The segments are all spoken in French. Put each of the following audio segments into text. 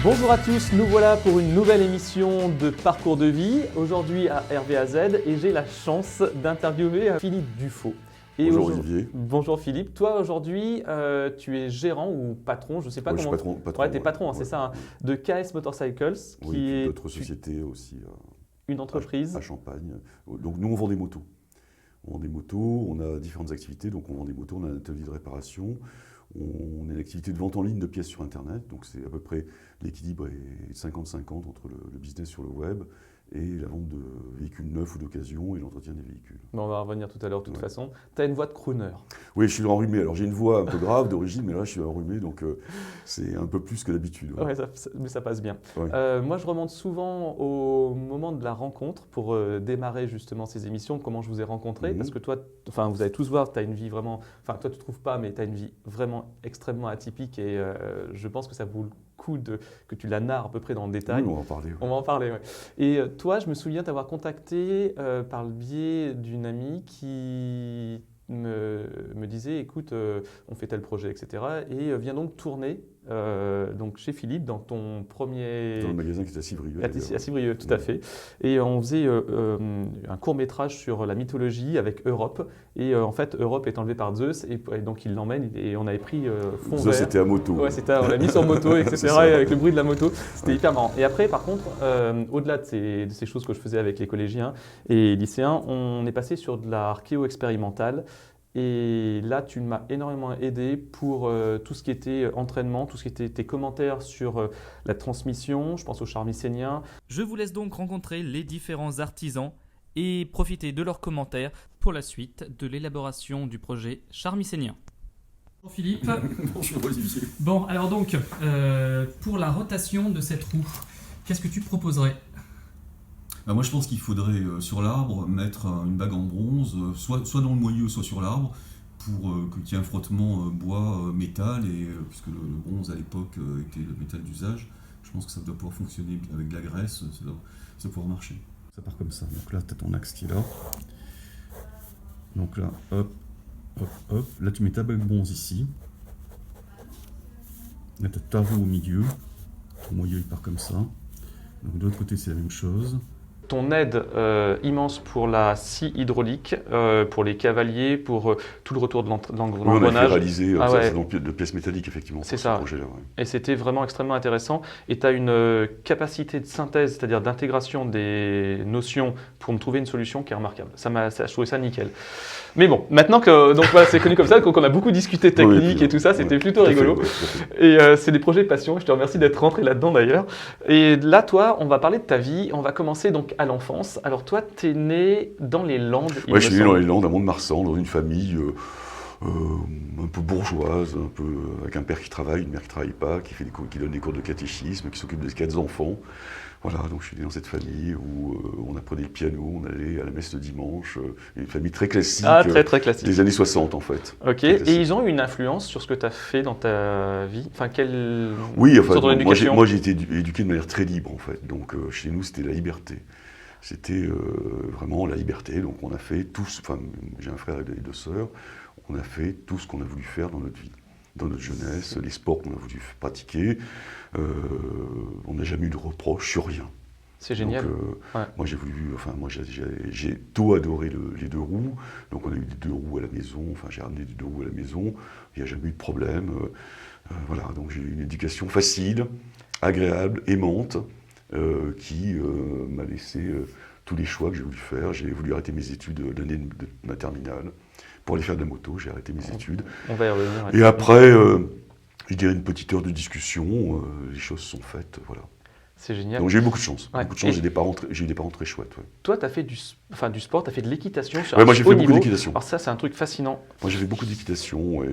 Bonjour à tous, nous voilà pour une nouvelle émission de Parcours de vie, aujourd'hui à RVAZ, et j'ai la chance d'interviewer Philippe Dufaux. Bonjour Olivier. Bonjour Philippe, toi aujourd'hui tu es gérant ou patron, je ne sais pas comment… Je suis patron. Ouais, tu es patron, hein, c'est ça, hein, de KS Motorcycles, qui est d'autres sociétés aussi. une entreprise. À Champagne. Donc nous on vend des motos. On a différentes activités, donc on vend des motos, on a un atelier de réparation, on a une activité de vente en ligne de pièces sur Internet, donc c'est à peu près l'équilibre est 50-50 entre le business sur le web et la vente de véhicules neufs ou d'occasion et l'entretien des véhicules. Bon, on va revenir tout à l'heure de toute façon. Tu as une voix de crooner. Oui, je suis enrhumé. Alors j'ai une voix un peu grave d'origine, mais là je suis enrhumé, donc c'est un peu plus que d'habitude. Ouais, mais ça passe bien. Ouais. Moi, je remonte souvent au moment de la rencontre pour démarrer justement ces émissions, comment je vous ai rencontré, parce que toi, enfin, vous allez tous voir, tu as une vie vraiment, enfin, toi tu ne trouves pas, mais tu as une vie vraiment extrêmement atypique et je pense que ça vaut le coup que tu la narres à peu près dans le détail. Oui, on va en parler. Ouais. On va en parler, oui. Et toi, je me souviens t'avoir contacté par le biais d'une amie qui me disait, écoute, on fait tel projet, etc. Et viens donc tourner donc chez Philippe dans ton premier… Dans le magasin qui est à Civrieux. À Civrieux, tout à fait. Et on faisait un court-métrage sur la mythologie avec Europe. Et en fait, Europe est enlevé par Zeus et donc il l'emmène et on avait pris fond vert. Ça, c'était à moto. Ouais, on l'a mis sur moto, etc. Et avec le bruit de la moto. C'était hyper marrant. Et après, par contre, au-delà de ces choses que je faisais avec les collégiens et lycéens, on est passé sur de l'archéo expérimentale. Et là, tu m'as énormément aidé pour tout ce qui était entraînement, tout ce qui était tes commentaires sur la transmission, je pense aux charmicéniens. Je vous laisse donc rencontrer les différents artisans et profiter de leurs commentaires pour la suite de l'élaboration du projet charmicénien. Bonjour Philippe. Bonjour Olivier. Bon, alors donc, pour la rotation de cette roue, qu'est-ce que tu proposerais ? Moi je pense qu'il faudrait sur l'arbre mettre une bague en bronze, soit dans le moyeu, soit sur l'arbre, pour qu'il y ait un frottement bois-métal, et puisque le bronze à l'époque était le métal d'usage, je pense que ça doit pouvoir fonctionner avec de la graisse, ça doit pouvoir marcher. Ça part comme ça, donc là tu as ton axe qui est là, donc là hop, hop, hop, là tu mets ta bague bronze ici, là tu as ta roue au milieu, ton moyeu il part comme ça, donc de l'autre côté c'est la même chose. Ton aide immense pour la scie hydraulique, pour les cavaliers, pour tout le retour de l'engrenage. Oui, on a fait réaliser de pièces métalliques, effectivement. C'est ça. Projet-là, ouais. Et c'était vraiment extrêmement intéressant. Et tu as une capacité de synthèse, c'est-à-dire d'intégration des notions pour me trouver une solution qui est remarquable. Je trouvais ça nickel. Mais bon, maintenant que donc voilà, c'est connu comme ça, qu'on a beaucoup discuté technique et tout ça, c'était plutôt rigolo. Et c'est des projets de passion. Je te remercie d'être rentré là-dedans d'ailleurs. Et là, toi, on va parler de ta vie. On va commencer donc à l'enfance. Alors toi, tu es né dans les Landes. Oui, je suis né dans les Landes, à Mont-de-Marsan, dans une famille un peu bourgeoise, un peu avec un père qui travaille, une mère qui ne travaille pas, qui donne des cours de catéchisme, qui s'occupe des 4 enfants. Voilà, donc je suis né dans cette famille où on apprenait le piano, on allait à la messe le dimanche, une famille très classique, très classique. Des années 60 en fait. Ok, et ils ont eu une influence sur ce que tu as fait dans ta vie? Enfin, oui, enfin, sorte d'éducation? moi j'ai été éduqué de manière très libre en fait, donc chez nous c'était la liberté. C'était vraiment la liberté, donc on a fait tous, enfin j'ai un frère et 2 sœurs, on a fait tout ce qu'on a voulu faire dans notre vie. Dans notre jeunesse, les sports qu'on a voulu pratiquer, on n'a jamais eu de reproches sur rien. C'est génial. Donc, moi j'ai tout adoré les 2 roues, donc on a eu des 2 roues à la maison, enfin j'ai ramené des 2 roues à la maison, il n'y a jamais eu de problème. Voilà, donc j'ai eu une éducation facile, agréable, aimante, qui m'a laissé tous les choix que j'ai voulu faire. J'ai voulu arrêter mes études l'année de ma terminale. Pour aller faire de la moto, j'ai arrêté mes études. On va y revenir. Et après, je dirais une petite heure de discussion, les choses sont faites, voilà. C'est génial. Donc j'ai eu beaucoup de chance. Ouais. J'ai eu des parents très chouettes. Ouais. Toi, tu as fait du sport, tu as fait de l'équitation sur moi j'ai fait beaucoup d'équitation. Alors ça, c'est un truc fascinant. Moi j'ai fait beaucoup d'équitation, et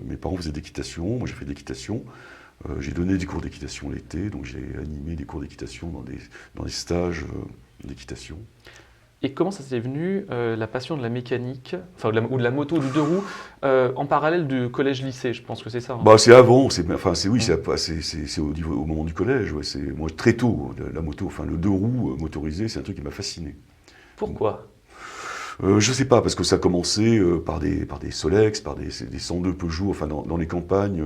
mes parents faisaient d'équitation, moi j'ai fait de l'équitation. J'ai donné des cours d'équitation l'été, donc j'ai animé des cours d'équitation dans des stages d'équitation. Et comment ça s'est venu, la passion de la mécanique, enfin, ou de la moto, du 2 roues, en parallèle du collège-lycée, je pense que c'est ça. Hein. Bah, c'est avant, c'est au moment du collège. Ouais, moi, très tôt, la moto, enfin le 2 roues motorisé, c'est un truc qui m'a fasciné. Pourquoi ? Je sais pas, parce que ça a commencé par des Solex, par des 102 Peugeot, enfin dans les campagnes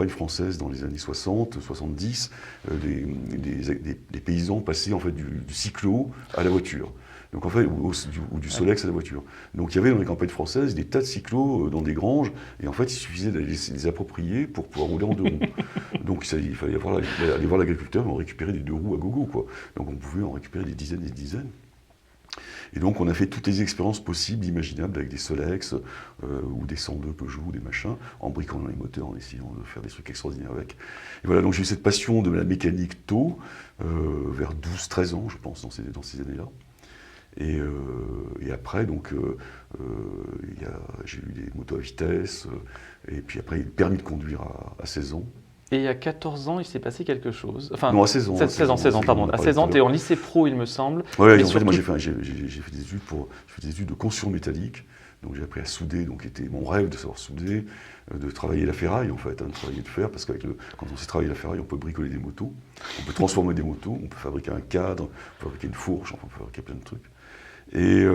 françaises dans les années 60, 70, des paysans passaient en fait du cyclo à la voiture. Donc en fait, ou du Solex à la voiture. Donc il y avait dans les campagnes françaises des tas de cyclos dans des granges, et en fait il suffisait d'aller les approprier pour pouvoir rouler en deux roues. Donc il fallait aller voir l'agriculteur, on récupérait des deux roues à gogo, quoi. Donc on pouvait en récupérer des dizaines et des dizaines. Et donc on a fait toutes les expériences possibles, imaginables, avec des Solex ou des 102 Peugeot ou des machins, en bricolant les moteurs, en essayant de faire des trucs extraordinaires avec. Et voilà, donc j'ai eu cette passion de la mécanique tôt, vers 12-13 ans, je pense, dans ces années-là. Et après, donc, j'ai eu des motos à vitesse, et puis après, le permis de conduire à 16 ans. Et à 14 ans, il s'est passé quelque chose. Enfin, Non, à 16 ans. 16 ans, pardon. À 16 ans, tu es en lycée pro, il me semble. Oui, en fait, surtout... moi j'ai fait des études de construction métallique. Donc j'ai appris à souder, donc c'était mon rêve de savoir souder, de travailler la ferraille en fait, de travailler le fer, parce que quand on sait travailler la ferraille, on peut bricoler des motos, on peut transformer des motos, on peut fabriquer un cadre, on peut fabriquer une fourche, enfin, on peut fabriquer plein de trucs. Et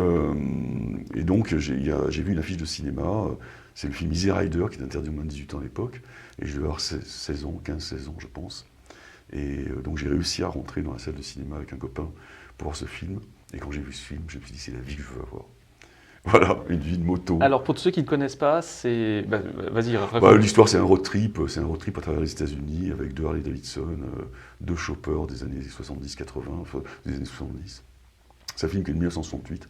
donc j'ai vu une affiche de cinéma, c'est le film Easy Rider qui est interdit aux moins de 18 ans à l'époque, et je devais avoir 16 ans, 15-16 ans je pense. Et donc j'ai réussi à rentrer dans la salle de cinéma avec un copain pour voir ce film, et quand j'ai vu ce film, je me suis dit c'est la vie que je veux avoir. Voilà, une vie de moto. Alors pour ceux qui ne connaissent pas, c'est... vas-y, raconte. L'histoire c'est un road trip à travers les États-Unis avec deux Harley Davidson, deux choppers des années 70-80, enfin des années 70. C'est un film qui est de 1968,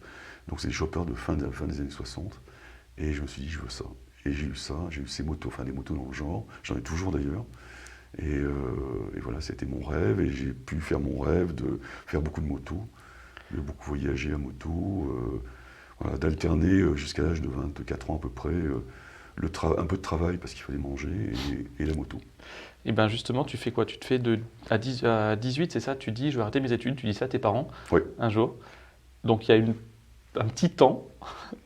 donc c'est des choppers de fin des années 60. Et je me suis dit, je veux ça. Et j'ai eu ça, j'ai eu ces motos, enfin des motos dans le genre, j'en ai toujours d'ailleurs. Et voilà, c'était mon rêve, et j'ai pu faire mon rêve de faire beaucoup de motos, de beaucoup voyager à moto, voilà, d'alterner jusqu'à l'âge de 24 ans à peu près, un peu de travail parce qu'il fallait manger, et la moto. Et bien justement, tu fais quoi? Tu te fais à 18, c'est ça? Tu dis, je vais arrêter mes études, tu dis ça à tes parents, oui. Un jour. Donc il y a un petit temps,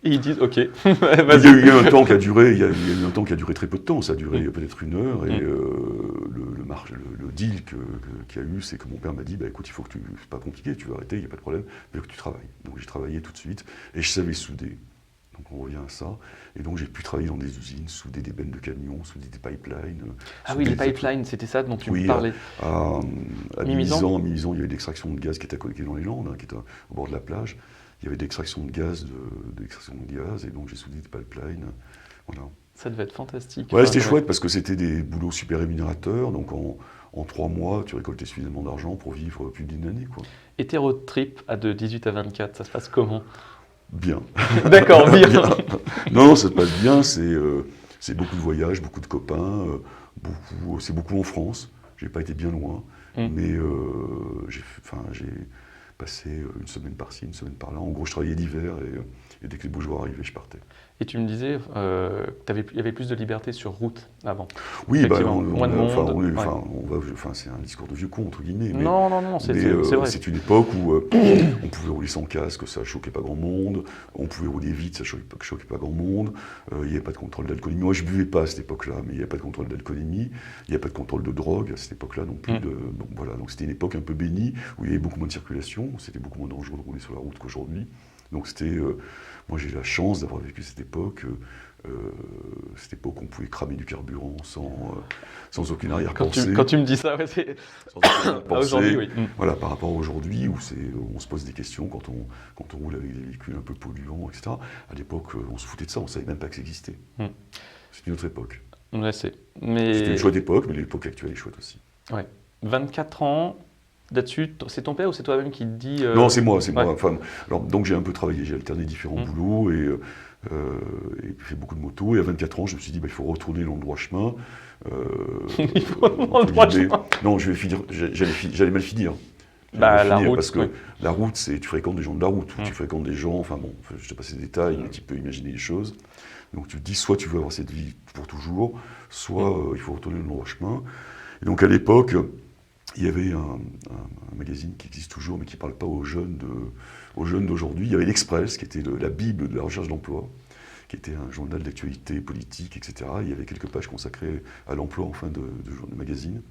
et ils disent, ok, vas-y. Il y a eu un temps qui a duré, très peu de temps, ça a duré peut-être 1 heure, et le deal qu'il y a eu, c'est que mon père m'a dit, écoute, c'est pas compliqué, tu veux arrêter, il n'y a pas de problème, mais que tu travailles. Donc j'ai travaillé tout de suite, et je savais souder. Donc on revient à ça, et donc j'ai pu travailler dans des usines, souder des bennes de camions, souder des pipelines. Ah oui, les pipelines, c'était ça dont tu me parlais. À Mimizan, il y avait l'extraction de gaz qui était dans les Landes, qui était au bord de la plage. Il y avait de l'extraction de gaz, et donc j'ai soudé des pipelines. Voilà. Ça devait être fantastique. Ouais, c'était chouette parce que c'était des boulots super rémunérateurs, donc en 3 mois, tu récoltais suffisamment d'argent pour vivre plus d'une année, quoi. Et tes road trips de 18 à 24, ça se passe comment? Bien. D'accord, bien. Non, ça se passe bien, c'est beaucoup de voyages, beaucoup de copains, c'est beaucoup en France, j'ai pas été bien loin, mais j'ai passé une semaine par-ci, une semaine par-là. En gros, je travaillais l'hiver, et dès que les beaux jours arrivaient, je partais. Et tu me disais qu'il y avait plus de liberté sur route avant. Oui, moins de monde. C'est un discours de vieux con, entre guillemets. Mais, non, c'est vrai. C'est une époque où on pouvait rouler sans casque, ça choquait pas grand monde. On pouvait rouler vite, ça choquait pas grand monde. Il n'y avait pas de contrôle d'alcoolémie. Moi, je buvais pas à cette époque-là, mais il n'y avait pas de contrôle d'alcoolémie. Il n'y avait pas de contrôle de drogue à cette époque-là non plus. Donc voilà, donc c'était une époque un peu bénie, où il y avait beaucoup moins de circulation. C'était beaucoup moins dangereux de rouler sur la route qu'aujourd'hui. Donc moi j'ai la chance d'avoir vécu cette époque où on pouvait cramer du carburant sans aucune arrière-pensée. Quand tu me dis ça, ouais, c'est... Sans aucune arrière-pensée. Aujourd'hui, oui. Voilà, par rapport à aujourd'hui, où on se pose des questions quand on roule avec des véhicules un peu polluants, etc. À l'époque, on se foutait de ça, on ne savait même pas que ça existait. C'est une autre époque. Ouais, c'était une chouette époque, mais l'époque actuelle est chouette aussi. Ouais. 24 ans... Là-dessus, c'est ton père ou c'est toi-même qui te dit... Non, c'est moi. Enfin, alors, donc j'ai un peu travaillé, j'ai alterné différents boulots et fait beaucoup de motos. Et à 24 ans, je me suis dit, il faut retourner dans le droit chemin. Il faut dans le droit chemin. Non, j'allais mal finir. La route, parce que la route, tu fréquentes des gens de la route, tu fréquentes des gens, enfin bon, je te passe les détails, mais tu peux imaginer les choses. Donc tu te dis, soit tu veux avoir cette vie pour toujours, soit il faut retourner dans le droit chemin. Et donc à l'époque... Il y avait un magazine qui existe toujours, mais qui ne parle pas aux jeunes d'aujourd'hui. Il y avait l'Express, qui était la Bible de la recherche d'emploi, qui était un journal d'actualité politique, etc. Il y avait quelques pages consacrées à l'emploi en fin de magazine.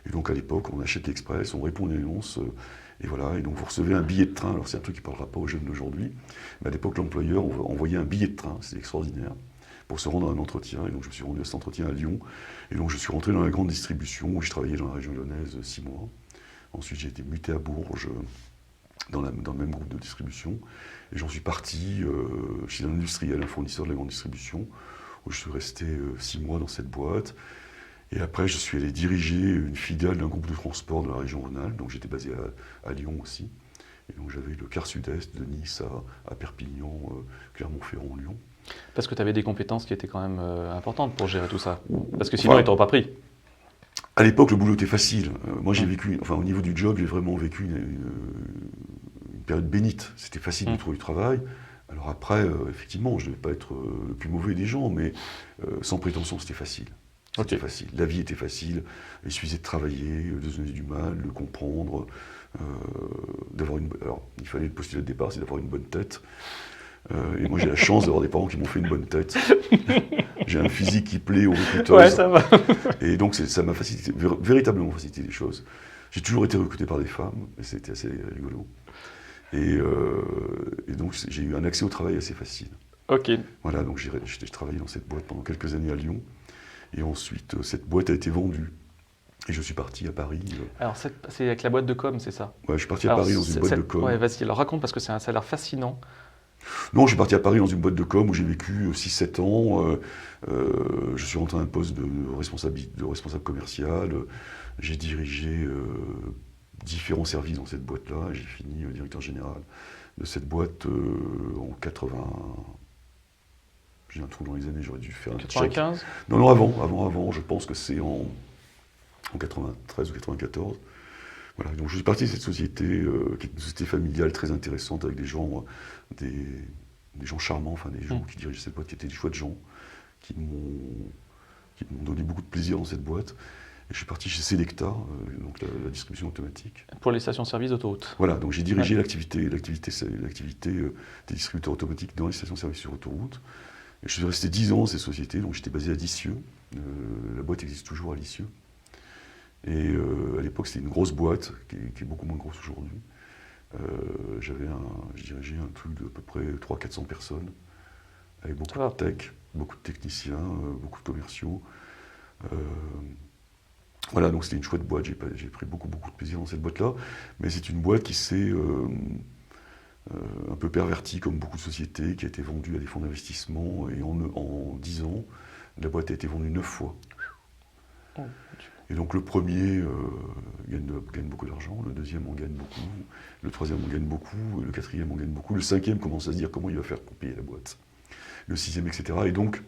Et donc à l'époque, on achète l'Express, on répond à une annonce, Et voilà, et donc vous recevez un billet de train. Alors c'est un truc qui ne parlera pas aux jeunes d'aujourd'hui, mais à l'époque l'employeur envoyait un billet de train, c'est extraordinaire, pour se rendre à un entretien. Et donc je me suis rendu à cet entretien à Lyon. Et donc je suis rentré dans la grande distribution, où je travaillais dans la région lyonnaise 6 mois. Ensuite j'ai été muté à Bourges, dans le même groupe de distribution. Et j'en suis parti chez un industriel, un fournisseur de la grande distribution, où je suis resté 6 mois dans cette boîte. Et après, je suis allé diriger une filiale d'un groupe de transport de la région Rhône-Alpes, donc j'étais basé à Lyon aussi. Et donc j'avais le quart sud-est de Nice à Perpignan, Clermont-Ferrand, Lyon. Parce que tu avais des compétences qui étaient quand même importantes pour gérer tout ça. Parce que sinon, ils t'auraient pas pris. À l'époque, le boulot était facile. Moi, j'ai vécu, enfin au niveau du job, j'ai vraiment vécu une période bénite. C'était facile de trouver du travail. Alors après, effectivement, je ne devais pas être le plus mauvais des gens, mais sans prétention, c'était facile. C'était facile. La vie était facile. Il suffisait de travailler, de se donner du mal, de comprendre, d'avoir une. Alors, il fallait le postulat de départ, c'est d'avoir une bonne tête. Et moi, j'ai la chance d'avoir des parents qui m'ont fait une bonne tête. J'ai un physique qui plaît aux recruteurs. Ouais, ça va. Et donc, ça m'a facilité, véritablement facilité les choses. J'ai toujours été recruté par des femmes, et c'était assez rigolo. Et donc, j'ai eu un accès au travail assez facile. Ok. Voilà, donc j'ai travaillé dans cette boîte pendant quelques années à Lyon. Et ensuite, cette boîte a été vendue. Et je suis parti à Paris. Alors, c'est avec la boîte de com, c'est ça? Ouais, je suis parti à Paris dans une boîte de com. Ouais, vas-y, alors raconte parce que ça a l'air fascinant. Non, je suis parti à Paris dans une boîte de com où j'ai vécu 6-7 ans. Je suis rentré à un poste de responsable commercial. J'ai dirigé différents services dans cette boîte-là. J'ai fini directeur général de cette boîte en 80. J'ai un trou dans les années, j'aurais dû faire un 95 check. Non, avant. Je pense que c'est en 93 ou 94. Voilà, donc je suis parti de cette société, qui est une société familiale très intéressante, avec des gens charmants, enfin des gens qui dirigeaient cette boîte, qui étaient des chouettes gens, qui m'ont donné beaucoup de plaisir dans cette boîte. Et je suis parti chez Selecta, donc la distribution automatique. Pour les stations-service d'autoroute. Voilà, donc j'ai dirigé l'activité des distributeurs automatiques dans les stations-service sur autoroute. Et je suis resté 10 ans dans cette société, donc j'étais basé à Lisieux. La boîte existe toujours à Lisieux. Et à l'époque, c'était une grosse boîte, qui est beaucoup moins grosse aujourd'hui. Je dirigeais un truc de à peu près 300-400 personnes, avec beaucoup de tech, beaucoup de techniciens, beaucoup de commerciaux. Voilà, donc c'était une chouette boîte, j'ai pris beaucoup de plaisir dans cette boîte-là. Mais c'est une boîte qui s'est un peu pervertie, comme beaucoup de sociétés, qui a été vendue à des fonds d'investissement. Et en 10 ans, la boîte a été vendue 9 fois. Oh. Et donc le premier gagne beaucoup d'argent, le deuxième en gagne beaucoup, le troisième en gagne beaucoup, le quatrième en gagne beaucoup, le cinquième commence à se dire comment il va faire pour payer la boîte, le sixième, etc. Et donc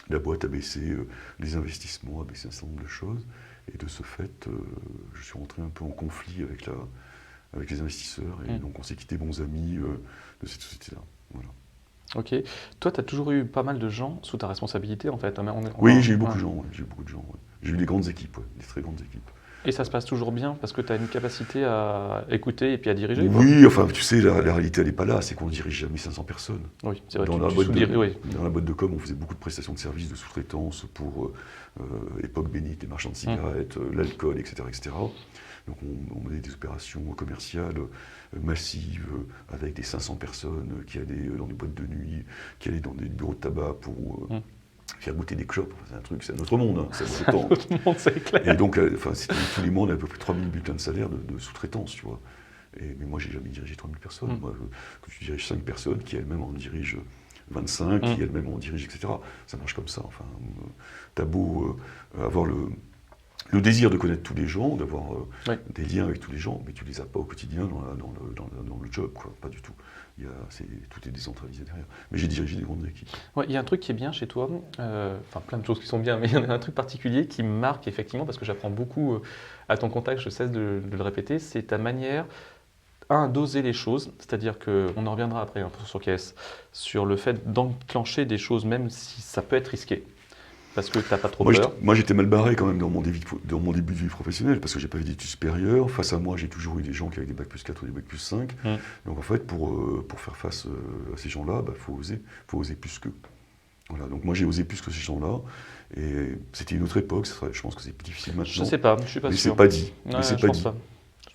la boîte a baissé les investissements, a baissé un certain nombre de choses, et de ce fait, je suis rentré un peu en conflit avec les investisseurs, et donc on s'est quittés bons amis de cette société-là. Voilà. Ok. Toi, tu as toujours eu pas mal de gens sous ta responsabilité, en fait. Oui, j'ai eu beaucoup de gens. Ouais. J'ai eu beaucoup de gens. Ouais. J'ai eu des grandes équipes, des très grandes équipes. Et ça se passe toujours bien parce que tu as une capacité à écouter et puis à diriger? Oui, enfin, tu sais, la réalité, elle n'est pas là. C'est qu'on ne dirige jamais 500 personnes. Oui, c'est vrai. Dans la boîte de com, on faisait beaucoup de prestations de services, de sous-traitance pour Époque Bénite, les marchands de cigarettes, l'alcool, etc., etc. Donc on menait des opérations commerciales massives avec des 500 personnes qui allaient dans des boîtes de nuit, qui allaient dans des bureaux de tabac pour faire goûter des clopes. C'est un truc, c'est un autre monde. Hein, c'est un autre monde, c'est clair. Et donc, c'était tous les mois, on avait à peu près 3000 bulletins de salaire de sous-traitance, tu vois. Mais moi, j'ai jamais dirigé 3000 personnes. Moi, que tu diriges 5 personnes, qui elles-mêmes en dirigent 25, qui elles-mêmes en dirigent, etc. Ça marche comme ça. Enfin, t'as beau avoir le désir de connaître tous les gens, d'avoir des liens avec tous les gens, mais tu les as pas au quotidien dans le job, quoi. Pas du tout. Tout est décentralisé derrière. Mais j'ai dirigé des grandes équipes. Ouais, il y a un truc qui est bien chez toi, enfin plein de choses qui sont bien, mais il y en a un truc particulier qui me marque effectivement, parce que j'apprends beaucoup à ton contact, je cesse de le répéter, c'est ta manière, d'oser les choses, c'est-à-dire qu'on en reviendra après un peu sur KS, sur le fait d'enclencher des choses, même si ça peut être risqué. Parce que tu n'as pas trop peur. Moi, j'étais mal barré quand même dans mon début de vie professionnelle, parce que j'ai pas fait d'études supérieures. Face à moi, j'ai toujours eu des gens qui avaient des bac plus 4 ou des bac plus 5. Donc en fait, pour faire face à ces gens-là, faut oser plus qu'eux. Voilà, donc moi j'ai osé plus que ces gens-là. Et c'était une autre époque, je pense que c'est plus difficile maintenant. Je sais pas, je suis pas sûr. Mais c'est pas dit. Ouais, je pense pas.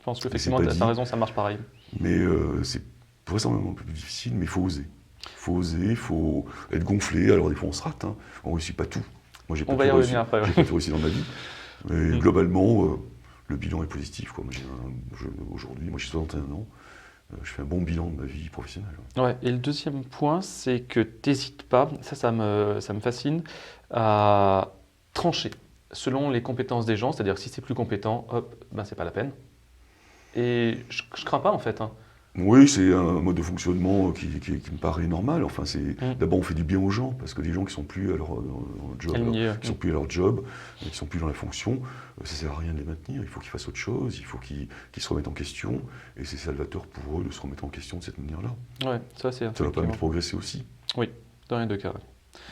Je pense qu'effectivement, pas tu dit. as raison, ça marche pareil. Mais c'est vraisemblablement un peu plus difficile, mais il faut oser. Il faut oser, il faut être gonflé. Alors des fois on se rate, hein. On ne réussit pas tout. Moi j'ai pas On va tout y réussi. revenir après. J'ai pas tout réussi dans ma vie. Mais globalement, le bilan est positif, quoi. Moi, aujourd'hui, moi j'ai 61 ans, je fais un bon bilan de ma vie professionnelle. Ouais, et le deuxième point, c'est que tu n'hésites pas, ça me fascine, à trancher selon les compétences des gens, c'est-à-dire que si c'est plus compétent, hop, ben c'est pas la peine. Et je crains pas en fait, hein. Oui, c'est un mode de fonctionnement qui me paraît normal. Enfin, d'abord on fait du bien aux gens, parce que les gens qui sont plus à leur job, Aligné, qui sont plus à leur job, qui sont plus dans la fonction, ça sert à rien de les maintenir. Il faut qu'ils fassent autre chose, il faut qu'ils se remettent en question, et c'est salvateur pour eux de se remettre en question de cette manière-là. Ouais, ça c'est un Ça truc va permettre de progresser aussi. Oui, dans les deux cas. Ouais.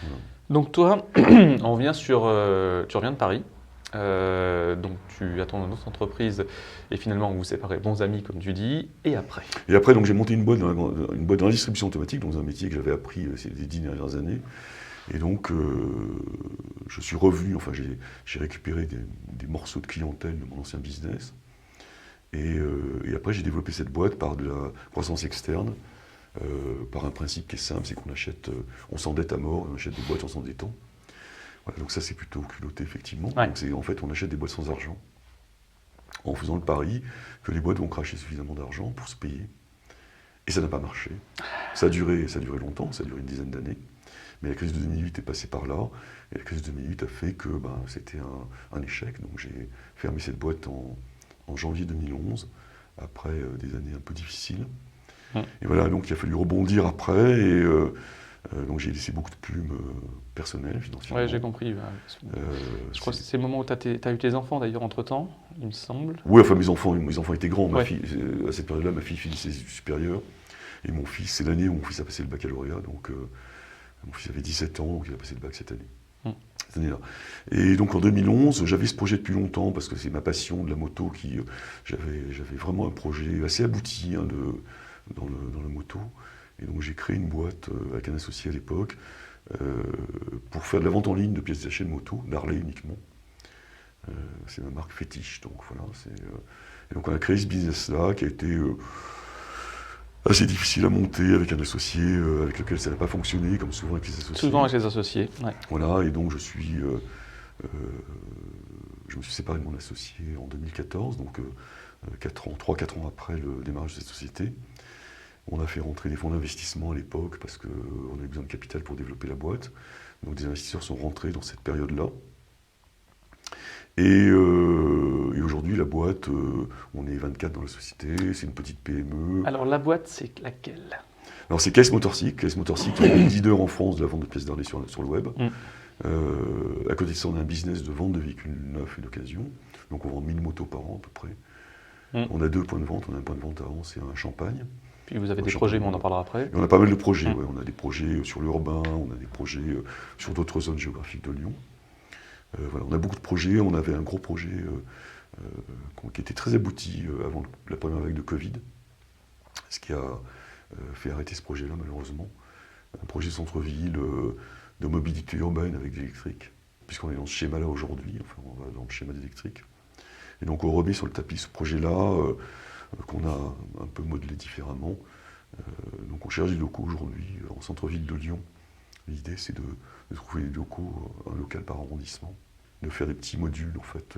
Voilà. Donc toi, on revient tu reviens de Paris. Donc tu as ton autre entreprise et finalement vous vous séparez bons amis comme tu dis, et après? Et après, donc j'ai monté une boîte dans la distribution automatique, dans un métier que j'avais appris ces 10 dernières années. Et donc, je suis revenu, enfin j'ai récupéré des morceaux de clientèle de mon ancien business. Et après, j'ai développé cette boîte par de la croissance externe, par un principe qui est simple, c'est qu'on achète, on s'endette à mort, on achète des boîtes en s'endettant. Voilà, donc ça, c'est plutôt culotté, effectivement. Ouais. Donc en fait, on achète des boîtes sans argent, en faisant le pari que les boîtes vont cracher suffisamment d'argent pour se payer. Et ça n'a pas marché. Ça a duré longtemps, ça a duré une dizaine d'années. Mais la crise de 2008 est passée par là, et la crise de 2008 a fait que c'était un échec. Donc j'ai fermé cette boîte en janvier 2011, après des années un peu difficiles. Et voilà, donc il a fallu rebondir après, et donc j'ai laissé beaucoup de plumes personnelles, financièrement. Ouais, j'ai compris. Je crois que c'est le moment où tu as eu tes enfants d'ailleurs entre-temps, il me semble. Oui, enfin mes enfants étaient grands. Ma Ouais. fille, à cette période-là, ma fille finissait ses études supérieures, et mon fils, c'est l'année où mon fils a passé le baccalauréat, donc mon fils avait 17 ans, donc il a passé le bac cette année. Cette année-là. Et donc en 2011, j'avais ce projet depuis longtemps, parce que c'est ma passion de la moto, j'avais vraiment un projet assez abouti dans la moto. Et donc j'ai créé une boîte avec un associé à l'époque pour faire de la vente en ligne de pièces détachées de moto, d'Harley uniquement. C'est ma marque fétiche, donc voilà. Et donc on a créé ce business-là qui a été assez difficile à monter avec un associé avec lequel ça n'a pas fonctionné, comme souvent avec les associés. Souvent avec les associés, ouais. Voilà, et donc je me suis séparé de mon associé en 2014, donc 3-4 ans après le démarrage de cette société. On a fait rentrer des fonds d'investissement à l'époque parce qu'on avait besoin de capital pour développer la boîte. Donc des investisseurs sont rentrés dans cette période-là. Et aujourd'hui, la boîte, on est 24 dans la société, c'est une petite PME. Alors la boîte, c'est laquelle? Alors c'est Caisse Motorcycle. Caisse Motorcycle est le leader en France de la vente de pièces d'Harley sur le web. À côté de ça, on a un business de vente de véhicules neufs et d'occasion. Donc on vend 1000 motos par an à peu près. On a 2 points de vente. On a un point de vente à Anse et un à Champagne. Puis vous avez des projets, mais on en parlera après. Et on a pas mal de projets. Ouais. On a des projets sur l'urbain, on a des projets sur d'autres zones géographiques de Lyon. Voilà, on a beaucoup de projets. On avait un gros projet qui était très abouti avant la première vague de Covid, ce qui a fait arrêter ce projet-là malheureusement. Un projet centre-ville de mobilité urbaine avec de l'électrique, puisqu'on est dans ce schéma-là aujourd'hui, enfin on va dans le schéma d'électrique. Et donc on remet sur le tapis ce projet-là, qu'on a un peu modelé différemment. Donc on cherche des locaux aujourd'hui en centre-ville de Lyon. L'idée c'est de trouver des locaux, un local par arrondissement, de faire des petits modules en fait,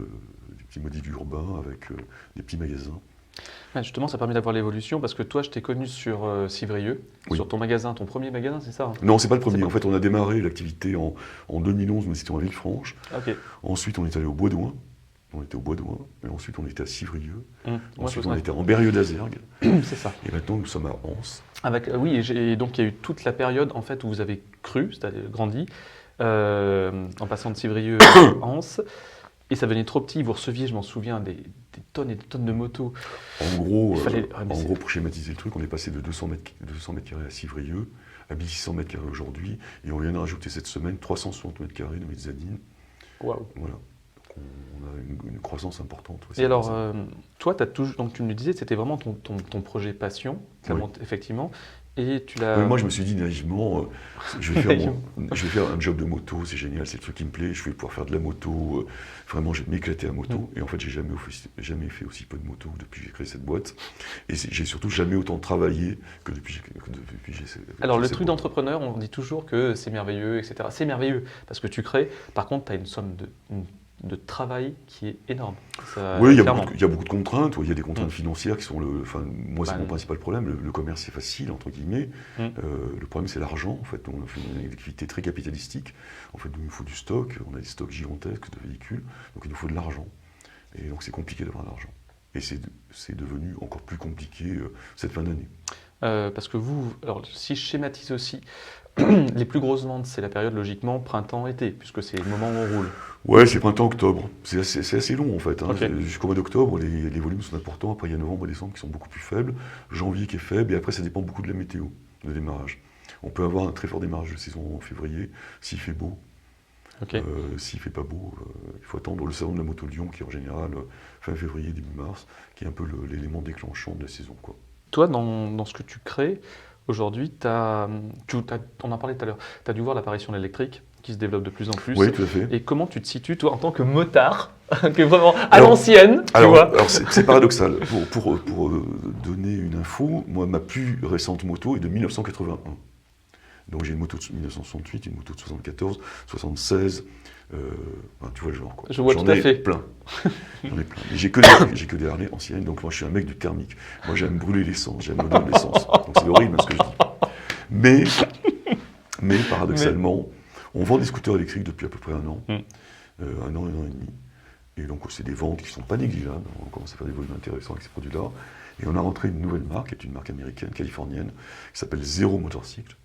des petits modules urbains avec des petits magasins. Ouais, justement, ça permet d'avoir l'évolution parce que toi, je t'ai connu sur Civrieux, Oui. sur ton magasin, ton premier magasin, c'est ça, hein? Non, c'est pas le premier. C'est pas- En fait, on a démarré l'activité en 2011, mais c'était en Villefranche. Ok. Ensuite, on est allé au Bois d'Oing. On était au Bois d'Oing. Et ensuite, on était à Civrieux. Moi, Ensuite, je on sais. était en Berrieux d'Azergues. C'est ça. Et maintenant, nous sommes à Anse. Avec, oui, et donc il y a eu toute la période en fait où vous avez cru, c'est-à-dire grandi, en passant de Civrieux à Anse, et ça venait trop petit. Vous receviez, je m'en souviens, des tonnes et des tonnes de motos. En gros, mais pour schématiser le truc, on est passé de 200 mètres carrés à Civrieux à 1600 mètres carrés aujourd'hui. Et on vient de rajouter cette semaine 360 mètres carrés de mezzanine. Waouh. Voilà. Donc on a une croissance importante. Et alors, toi, t'as toujours, donc tu me le disais, c'était vraiment ton projet passion, Oui. effectivement. Et tu l'as... Ouais, moi, je me suis dit naïvement, je vais faire un job de moto, c'est génial, c'est le truc qui me plaît, je vais pouvoir faire de la moto, vraiment, je vais m'éclater à moto. Et en fait, j'ai jamais fait aussi peu de moto depuis que j'ai créé cette boîte. Et j'ai surtout jamais autant travaillé que depuis que j'ai Alors, le cette truc boîte. d'entrepreneur, on dit toujours que c'est merveilleux, etc. C'est merveilleux parce que tu crées. Par contre, tu as une somme de travail qui est énorme. Ça, Oui, il y clairement. a beaucoup de contraintes. Il y a des contraintes financières qui sont enfin, moi, c'est Bah, mon principal problème. Le commerce, c'est facile, entre guillemets. Le problème, c'est l'argent. En fait, on fait une activité très capitalistique. En fait, il nous faut du stock. On a des stocks gigantesques de véhicules. Donc, il nous faut de l'argent. Et donc, c'est compliqué d'avoir de l'argent. Et c'est devenu encore plus compliqué cette fin d'année. Parce que vous, alors si je schématise aussi, les plus grosses ventes, c'est la période logiquement printemps-été, puisque c'est le moment où on roule. Ouais, c'est printemps-octobre. C'est assez long en fait. Hein. Ok. Jusqu'au mois d'octobre, les volumes sont importants. Après, il y a novembre et décembre qui sont beaucoup plus faibles. Janvier qui est faible. Et après, ça dépend beaucoup de la météo, de démarrage. On peut avoir un très fort démarrage de saison en février, s'il fait beau. Ok. S'il fait pas beau, il faut attendre le salon de la moto Lyon, qui est en général fin février, début mars, qui est un peu l'élément déclenchant de la saison, quoi. Toi, dans ce que tu crées, aujourd'hui, on en parlait tout à l'heure, tu as dû voir l'apparition de l'électrique qui se développe de plus en plus. Oui, tout à fait. Et comment tu te situes, toi, en tant que motard, qui est vraiment à Alors- l'ancienne, tu Alors, vois c'est paradoxal. Pour donner une info, moi, ma plus récente moto est de 1981. Donc j'ai une moto de 1968, une moto de 74, 76. Enfin, tu vois le genre, quoi. Je vois J'en tout à ai fait. plein. J'en ai plein. Mais j'ai que des Harley anciennes, donc moi je suis un mec du thermique. Moi j'aime brûler l'essence, j'aime l'odeur de l'essence. Donc c'est horrible hein, ce que je dis. Mais paradoxalement, on vend des scooters électriques depuis à peu près un an. Un an et demi. Et donc c'est des ventes qui ne sont pas négligeables. On commence à faire des volumes intéressants avec ces produits-là. Et on a rentré une nouvelle marque, qui est une marque américaine, californienne, qui s'appelle Zero Motorcycle.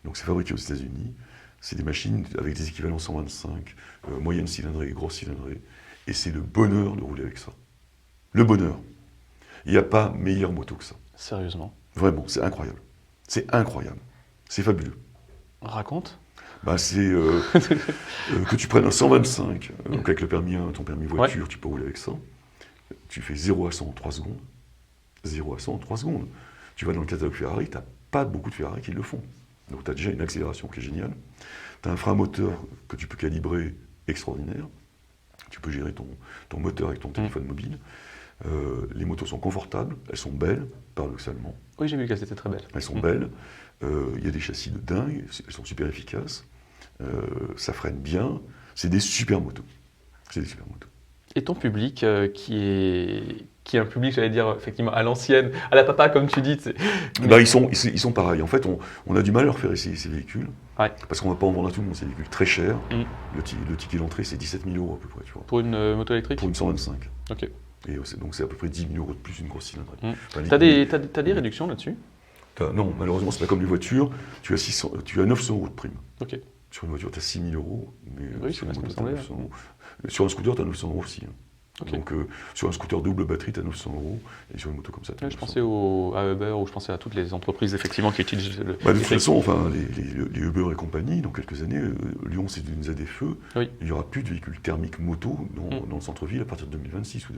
Donc c'est fabriqué aux États-Unis. C'est des machines avec des équivalents 125, moyenne cylindrée, grosse cylindrée. Et c'est le bonheur de rouler avec ça. Le bonheur. Il n'y a pas meilleure moto que ça. Sérieusement. Vraiment, c'est incroyable. C'est incroyable. C'est fabuleux. Raconte. Bah, c'est que tu prennes un 125, donc avec le permis 1, ton permis voiture, tu peux rouler avec ça. Tu fais 0 à 100 en 3 secondes. 0 à 100 en 3 secondes. Tu vas dans le catalogue Ferrari, tu n'as pas beaucoup de Ferrari qui le font. Donc tu as déjà une accélération qui est géniale. Tu as un frein moteur que tu peux calibrer extraordinaire. Tu peux gérer ton moteur avec ton téléphone mobile. Les motos sont confortables, elles sont belles, paradoxalement. Oui, j'ai vu qu'elle était très belle. Elles sont belles. Il y a des châssis de dingue, elles sont super efficaces. Ça freine bien. C'est des super motos. C'est des super motos. Et ton public, qui est un public, j'allais dire, effectivement, à l'ancienne, à la papa, comme tu dis. Bah, ils sont pareils. En fait, on a du mal à leur faire essayer ces véhicules. Ouais. Parce qu'on ne va pas en vendre à tout le monde. C'est des véhicules très chers. Le ticket d'entrée, c'est 17 000 € à peu près. Tu vois. Pour une moto électrique. Pour une 125. Ok. Et donc c'est à peu près 10 000 € de plus une grosse cylindrée. Enfin, T'as des réductions là-dessus? Non, malheureusement, c'est pas comme les voitures. Tu as 900 € de prime. Ok. Sur une voiture, tu as 6 000 €. Mais Oui, sur c'est une ce moto, qui me tu as semblait. 900 €. Sur un scooter, tu as 900 € aussi. Hein. Ok. Donc sur un scooter double batterie, tu as 900 €. Et sur une moto comme ça, tu as Ouais, je pensais à Uber ou je pensais à toutes les entreprises effectivement qui utilisent le. Bah, de toute façon, enfin, les Uber et compagnie, dans quelques années, Lyon c'est une ZFE, Oui. il n'y aura plus de véhicules thermiques moto dans le centre-ville à partir de 2026 ou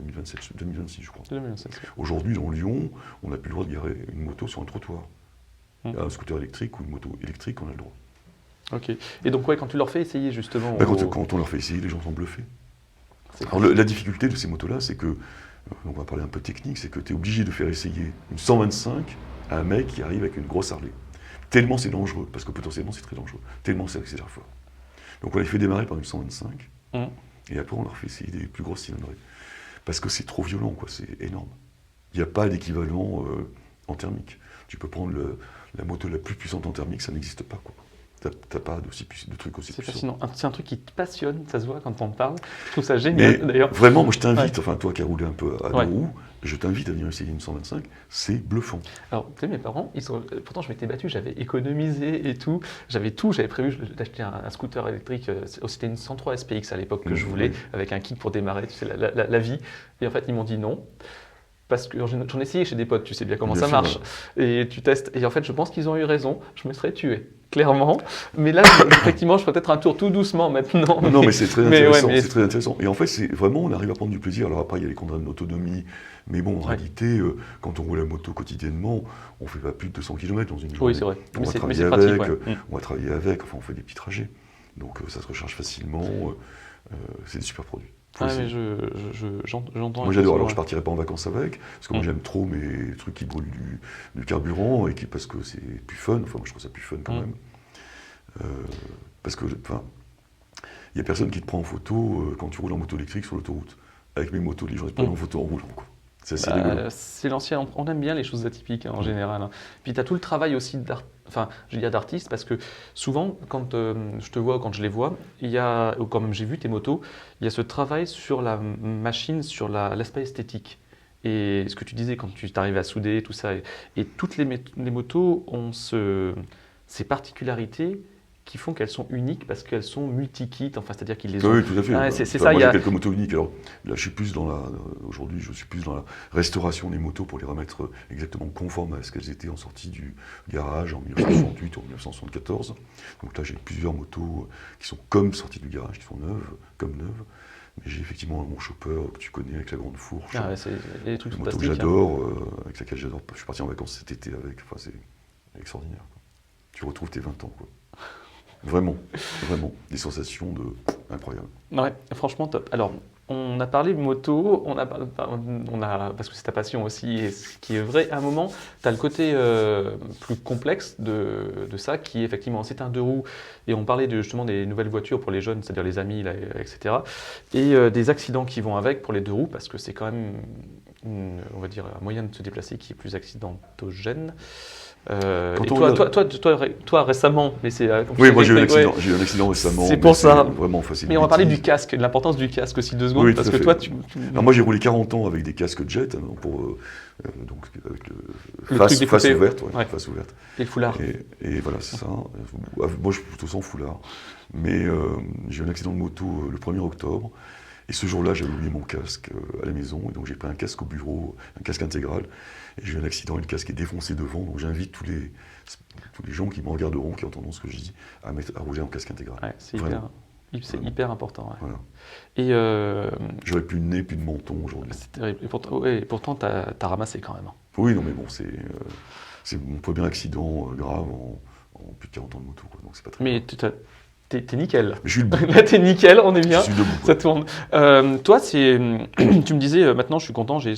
2026 je crois. 2027. Aujourd'hui, dans Lyon, on n'a plus le droit de garer une moto sur un trottoir. Un scooter électrique ou une moto électrique, on a le droit. Ok. Et donc, ouais, quand tu leur fais essayer justement. Bah, quand on leur fait essayer, les gens sont bluffés. C'est Alors, la difficulté de ces motos-là, c'est que, on va parler un peu technique, c'est que tu es obligé de faire essayer une 125 à un mec qui arrive avec une grosse Harley. Tellement c'est dangereux, parce que potentiellement c'est très dangereux, tellement c'est accélère fort. Donc on les fait démarrer par une 125, et après on leur fait essayer des plus grosses cylindrées. Parce que c'est trop violent, quoi, c'est énorme. Il n'y a pas d'équivalent en thermique. Tu peux prendre la moto la plus puissante en thermique, ça n'existe pas, quoi. T'as pas de trucs aussi C'est puissants. fascinant. C'est un truc qui te passionne, ça se voit quand on te parle. Je trouve ça génial Mais d'ailleurs. vraiment, moi je t'invite, enfin toi qui as roulé un peu à Ouais. deux roues, je t'invite à venir essayer une 125, c'est bluffant. Alors, tu sais, mes parents, pourtant je m'étais battu, j'avais économisé et tout. J'avais prévu d'acheter un scooter électrique. C'était une 103 SPX à l'époque que je voulais, avec un kit pour démarrer, tu sais, la vie. Et en fait, ils m'ont dit non. Parce que j'en ai essayé chez des potes, tu sais bien comment Bien ça sûr, marche. Et tu testes. Et en fait, je pense qu'ils ont eu raison. Je me serais tué. clairement. Mais là, effectivement, je ferai peut-être un tour tout doucement maintenant. Non, mais c'est très mais intéressant. ouais, mais- C'est très intéressant. Et en fait, c'est vraiment, on arrive à prendre du plaisir. Alors après, il y a les contraintes d'autonomie. Mais bon, en réalité, quand on roule la moto quotidiennement, on ne fait pas plus de 200 km dans une journée. Oui, c'est vrai. On Mais va c'est travailler pratique. avec, Ouais. on va travailler avec, enfin, on fait des petits trajets. Donc ça se recharge facilement. C'est des super produits. Faut Ah, essayer. mais j'entends. Moi j'adore, alors ouais. je partirai pas en vacances avec, parce que moi j'aime trop mes trucs qui brûlent du carburant, et parce que c'est plus fun, enfin moi je trouve ça plus fun quand même. Parce que, enfin, il n'y a personne qui te prend en photo quand tu roules en moto électrique sur l'autoroute. Avec mes motos, les gens ils te prennent en photo en roulant, quoi. C'est assez rigolo. C'est l'ancien, on aime bien les choses atypiques en général. Hein. Puis tu as tout le travail aussi d'artiste, parce que souvent, quand je te vois, quand je les vois, il y a, ou quand même j'ai vu tes motos, il y a ce travail sur la machine, sur l'aspect esthétique. Et ce que tu disais quand tu t'arrives à souder, tout ça, et toutes les motos ont ces particularités qui font qu'elles sont uniques parce qu'elles sont multi-kits, enfin c'est-à-dire qu'ils les ont. Oui, tout à fait. Ah, c'est Enfin, ça, moi il y a- j'ai quelques motos uniques, alors là je suis plus dans la. Aujourd'hui je suis plus dans la restauration des motos pour les remettre exactement conformes à ce qu'elles étaient en sortie du garage en 1968 ou en 1974. Donc là j'ai plusieurs motos qui sont comme sorties du garage, qui sont neuves, comme neuves. Mais j'ai effectivement mon chopper que tu connais avec la grande fourche. Ah ouais, c'est des trucs Une moto que fantastiques. Hein. j'adore, avec laquelle j'adore. Je suis parti en vacances cet été avec, enfin c'est extraordinaire, quoi. Tu retrouves tes 20 ans, quoi. Vraiment, vraiment, des sensations incroyables. Ouais, franchement top. Alors, on a parlé de moto, parce que c'est ta passion aussi, et ce qui est vrai, à un moment, tu as le côté plus complexe de ça, qui effectivement, c'est un deux roues, et on parlait justement des nouvelles voitures pour les jeunes, c'est-à-dire les amis, là, etc. Et des accidents qui vont avec pour les deux roues, parce que c'est quand même, on va dire, un moyen de se déplacer qui est plus accidentogène. Quand Et on toi, récemment, mais c'est. Oui, moi j'ai eu un accident, Ouais. j'ai eu un accident récemment. C'est mais pour ça. Vraiment facile. Mais on va parler du casque, de l'importance du casque aussi 2 secondes, Oui, parce tout à que fait. toi, Alors moi j'ai roulé 40 ans avec des casques jet, hein, donc avec Le face truc découpé, ouverte, ouais. face ouverte. les foulards. Et voilà, c'est ça. Moi je suis plutôt sans foulard. Mais j'ai eu un accident de moto le 1er octobre. Et ce jour-là, j'avais oublié mon casque à la maison. Et donc j'ai pris un casque au bureau, un casque intégral. Et j'ai eu un accident et le casque est défoncé devant. Donc j'invite tous les gens qui me regarderont, qui entendront ce que je dis, à rouler en casque intégral. Ouais, c'est Vraiment. hyper important. Ouais. Voilà. Et J'aurais plus de nez, plus de menton aujourd'hui. c'est terrible. Et pourtant, t'as ramassé quand même. Hein. Oui, non, mais bon, c'est mon premier accident grave en plus de 40 ans de moto, quoi, donc c'est pas très Mais grave. t'es nickel. Mais je suis debout. Là, t'es nickel, on est bien. Je suis debout. Ça quoi. tourne. Toi, tu me disais, maintenant, je suis content, tu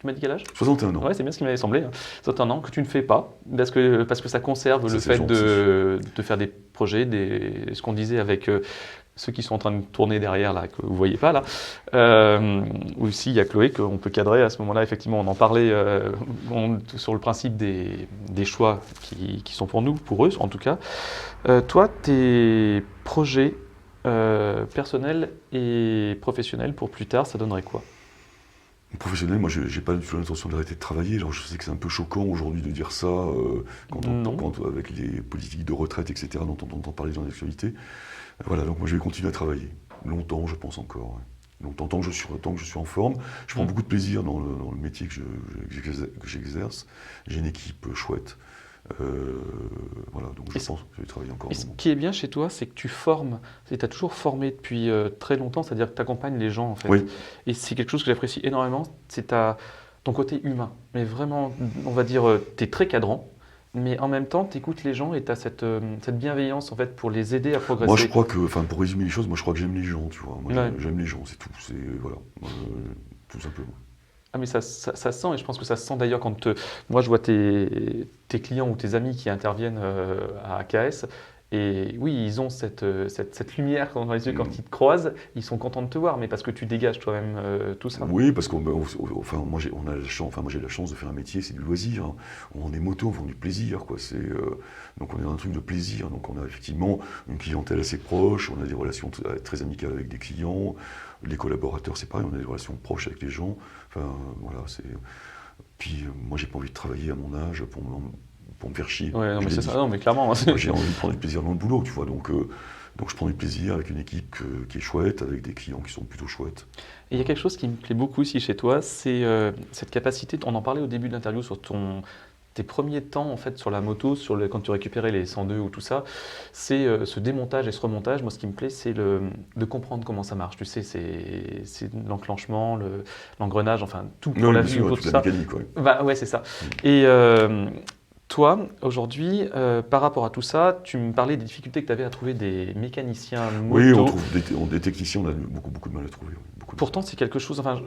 m'as dit quel âge? 61 ans. Ouais, c'est bien ce qui m'avait semblé. Hein. 61 ans, que tu ne fais pas, parce que ça conserve Ça, le c'est fait gentil. de faire des projets, ce qu'on disait avec ceux qui sont en train de tourner derrière, là, que vous ne voyez pas, là. Aussi, il y a Chloé qu'on peut cadrer à ce moment-là. Effectivement, on en parlait sur le principe des choix qui sont pour nous, pour eux en tout cas. Toi, tes projets personnels et professionnels pour plus tard, ça donnerait quoi? Professionnel, moi, je n'ai pas du tout l'intention d'arrêter de travailler. Alors, je sais que c'est un peu choquant aujourd'hui de dire ça, Non. avec les politiques de retraite, etc., dont on entend parler dans l'actualité. Voilà, donc moi, je vais continuer à travailler. Longtemps, je pense encore. Ouais. Longtemps, tant que je suis en forme. Je prends beaucoup de plaisir dans le métier que j'exerce. J'ai une équipe chouette. Voilà, donc je pense que je vais travailler encore. Et ce qui est bien chez toi, c'est que tu formes, tu as toujours formé depuis très longtemps, c'est-à-dire que tu accompagnes les gens en fait. Oui. Et c'est quelque chose que j'apprécie énormément, c'est ton côté humain. Mais vraiment, on va dire, tu es très cadrant, mais en même temps, tu écoutes les gens et tu as cette bienveillance en fait pour les aider à progresser. Moi, je crois que, enfin, pour résumer les choses, moi, je crois que j'aime les gens, tu vois. Moi, Ouais. j'aime les gens, c'est tout. C'est, voilà, tout simplement. Ah mais ça se sent, et je pense que ça se sent d'ailleurs quand moi je vois tes clients ou tes amis qui interviennent à AKS, et oui, ils ont cette lumière dans les yeux quand ils te croisent, ils sont contents de te voir, mais parce que tu dégages toi-même tout ça. Oui, parce qu'on enfin, moi, j'ai la chance de faire un métier, c'est du loisir. Hein. On est moto, on vend du plaisir, quoi. Donc on est dans un truc de plaisir. Donc on a effectivement une clientèle assez proche, on a des relations très amicales avec des clients. Les collaborateurs, c'est pareil, on a des relations proches avec les gens. Enfin, voilà, Puis moi, j'ai pas envie de travailler à mon âge pour me faire chier. Ouais, non, Je mais l'ai c'est dit. ça, non, mais clairement. Moi, j'ai envie de prendre du plaisir dans le boulot, tu vois. Donc je prends du plaisir avec une équipe qui est chouette, avec des clients qui sont plutôt chouettes. Et il y a quelque chose qui me plaît beaucoup aussi chez toi, c'est cette capacité, on en parlait au début de l'interview sur tes premiers temps en fait sur la moto, quand tu récupérais les 102 ou tout ça, c'est ce démontage et ce remontage. Moi, ce qui me plaît, c'est de comprendre comment ça marche. Tu sais, c'est l'enclenchement, l'engrenage, enfin tout pour la vue, pour tout toute ça. la mécanique, ouais. Bah ouais, c'est ça. Et toi, aujourd'hui, par rapport à tout ça, tu me parlais des difficultés que tu avais à trouver des mécaniciens moto. Oui, on trouve des techniciens, on a beaucoup de mal à trouver. Beaucoup de Pourtant, c'est quelque chose, enfin,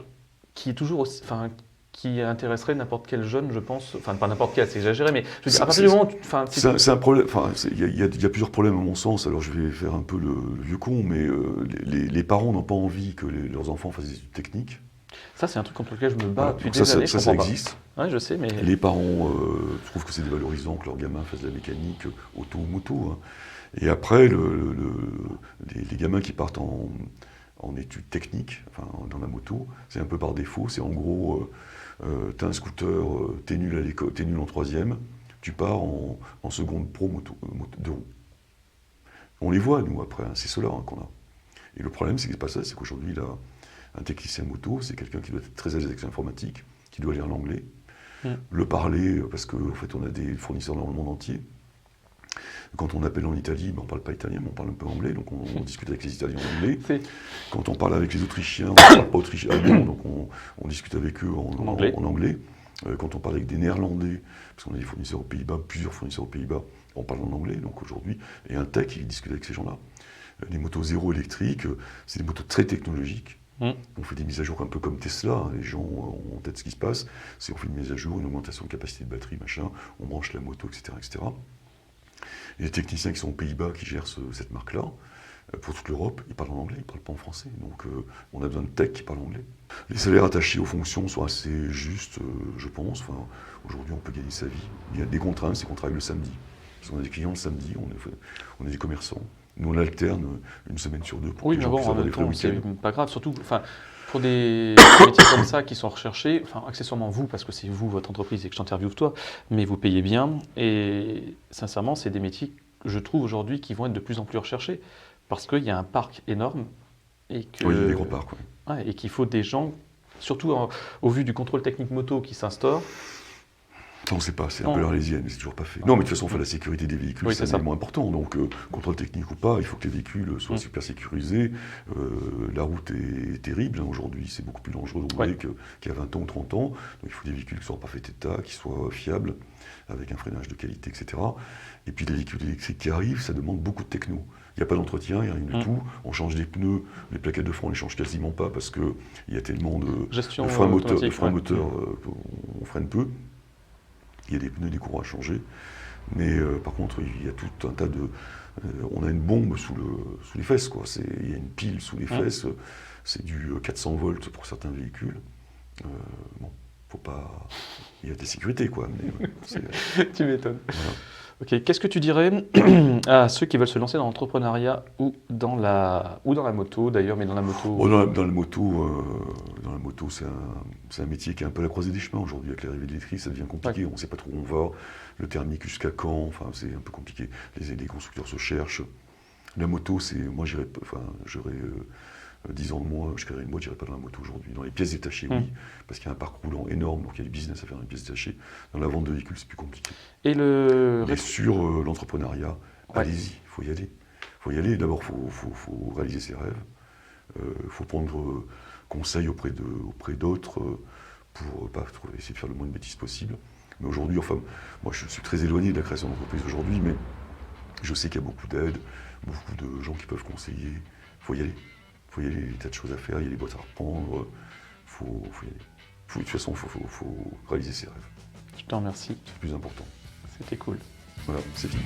qui est toujours aussi, enfin, qui intéresserait n'importe quel jeune, je pense. Enfin, pas n'importe quel, c'est exagéré, mais je veux dire, à partir du moment où, enfin, c'est un problème. Enfin, il y a plusieurs problèmes à mon sens. Alors, je vais faire un peu le vieux con, mais les parents n'ont pas envie que leurs enfants fassent des études techniques. ça, c'est un truc contre lequel je me bats Voilà. depuis Donc des années. ça je comprends pas. existe. Ouais, je sais, mais Les parents trouvent que c'est dévalorisant que leurs gamins fassent de la mécanique auto ou moto. Hein. Et après, les gamins qui partent en études techniques, enfin, dans la moto, c'est un peu par défaut. C'est en gros, t'as un scooter, t'es nul à l'école, t'es nul en troisième, tu pars en seconde pro moto de roue. On les voit, nous, après, hein, c'est ceux-là hein, qu'on a. Et le problème, c'est pas ça, c'est qu'aujourd'hui, là, un technicien moto, c'est quelqu'un qui doit être très à l'aise avec l'informatique, qui doit lire l'anglais, le parler, parce qu'en fait, on a des fournisseurs dans le monde entier. Quand on appelle en Italie, ben, on ne parle pas italien, mais on parle un peu anglais, donc on discute avec les Italiens en anglais. Quand on parle avec les Autrichiens, on ne parle pas autrichien, donc on discute avec eux en anglais. Quand on parle avec des Néerlandais, parce qu'on a des fournisseurs aux Pays-Bas, plusieurs fournisseurs aux Pays-Bas, on parle en anglais, donc aujourd'hui, et un tech, il discute avec ces gens-là. Les motos zéro électriques, c'est des motos très technologiques. On fait des mises à jour un peu comme Tesla, hein. Les gens ont en tête ce qui se passe, c'est on fait une mise à jour, une augmentation de capacité de batterie, machin, on branche la moto, etc. etc. Et les techniciens qui sont aux Pays-Bas qui gèrent cette marque-là, pour toute l'Europe, ils parlent en anglais, ils ne parlent pas en français. Donc on a besoin de tech qui parlent anglais. Les salaires attachés aux fonctions sont assez justes, je pense. Enfin, aujourd'hui, on peut gagner sa vie. Il y a des contraintes, c'est qu'on travaille le samedi. Parce qu'on a des clients le samedi, on est des commerçants. Nous, on alterne une semaine sur deux pour que les gens puissent avoir des frais le week-end. C'est pas grave, surtout pour des métiers comme ça qui sont recherchés, enfin, accessoirement vous, parce que c'est vous, votre entreprise, et que je t'interviewe toi, mais vous payez bien. Et sincèrement, c'est des métiers, je trouve aujourd'hui, qui vont être de plus en plus recherchés, parce qu'il y a un parc énorme. Et que, oui, il y a des gros parcs. Ouais, et qu'il faut des gens, surtout au vu du contrôle technique moto qui s'instaure. On ne sait pas, c'est un peu l'arlésienne, mais c'est toujours pas fait. Non, mais de toute façon, la sécurité des véhicules, c'est un élément important. Donc, contrôle technique ou pas, il faut que les véhicules soient super sécurisés. La route est terrible, hein. Aujourd'hui, c'est beaucoup plus dangereux de rouler qu'il y a 20 ans ou 30 ans. Donc, il faut des véhicules qui soient en parfait état, qui soient fiables, avec un freinage de qualité, etc. Et puis, les véhicules électriques qui arrivent, ça demande beaucoup de techno. Il n'y a pas d'entretien, il n'y a rien du tout. On change des pneus, les plaquettes de frein, on ne les change quasiment pas parce qu'il y a tellement de freins moteurs qu'on freine peu. Il y a des pneus, des courants à changer, mais par contre, il y a tout un tas de... on a une bombe sous les fesses, quoi. Il y a une pile sous les fesses, c'est du 400 volts pour certains véhicules. Bon, faut pas... Il y a des sécurités, quoi. Mais, tu m'étonnes. Voilà. Ok, qu'est-ce que tu dirais à ceux qui veulent se lancer dans l'entrepreneuriat ou dans la moto d'ailleurs, mais dans la moto. Dans la moto, c'est un métier qui est un peu à la croisée des chemins aujourd'hui. Avec l'arrivée de l'électrique, ça devient compliqué. On ne sait pas trop où on va. Le thermique jusqu'à quand. Enfin, c'est un peu compliqué. Les constructeurs se cherchent. La moto, moi, j'aurais 10 ans de moins, je créerais une boîte, je n'irais pas dans la moto aujourd'hui. Dans les pièces détachées, oui, parce qu'il y a un parc roulant énorme, donc il y a du business à faire dans les pièces détachées. Dans la vente de véhicules, c'est plus compliqué. Mais sur l'entrepreneuriat, allez-y, il faut y aller. Il faut y aller. D'abord, il faut réaliser ses rêves. Il faut prendre conseil auprès d'autres pour essayer de faire le moins de bêtises possible. Mais aujourd'hui, moi je suis très éloigné de la création d'entreprise aujourd'hui, mais je sais qu'il y a beaucoup d'aides, beaucoup de gens qui peuvent conseiller. Il faut y aller. Il faut y aller, il y a des tas de choses à faire, il y a des boîtes à reprendre, il faut y aller. De toute façon, il faut réaliser ses rêves. Je te remercie. C'est le plus important. C'était cool. Voilà, c'est fini.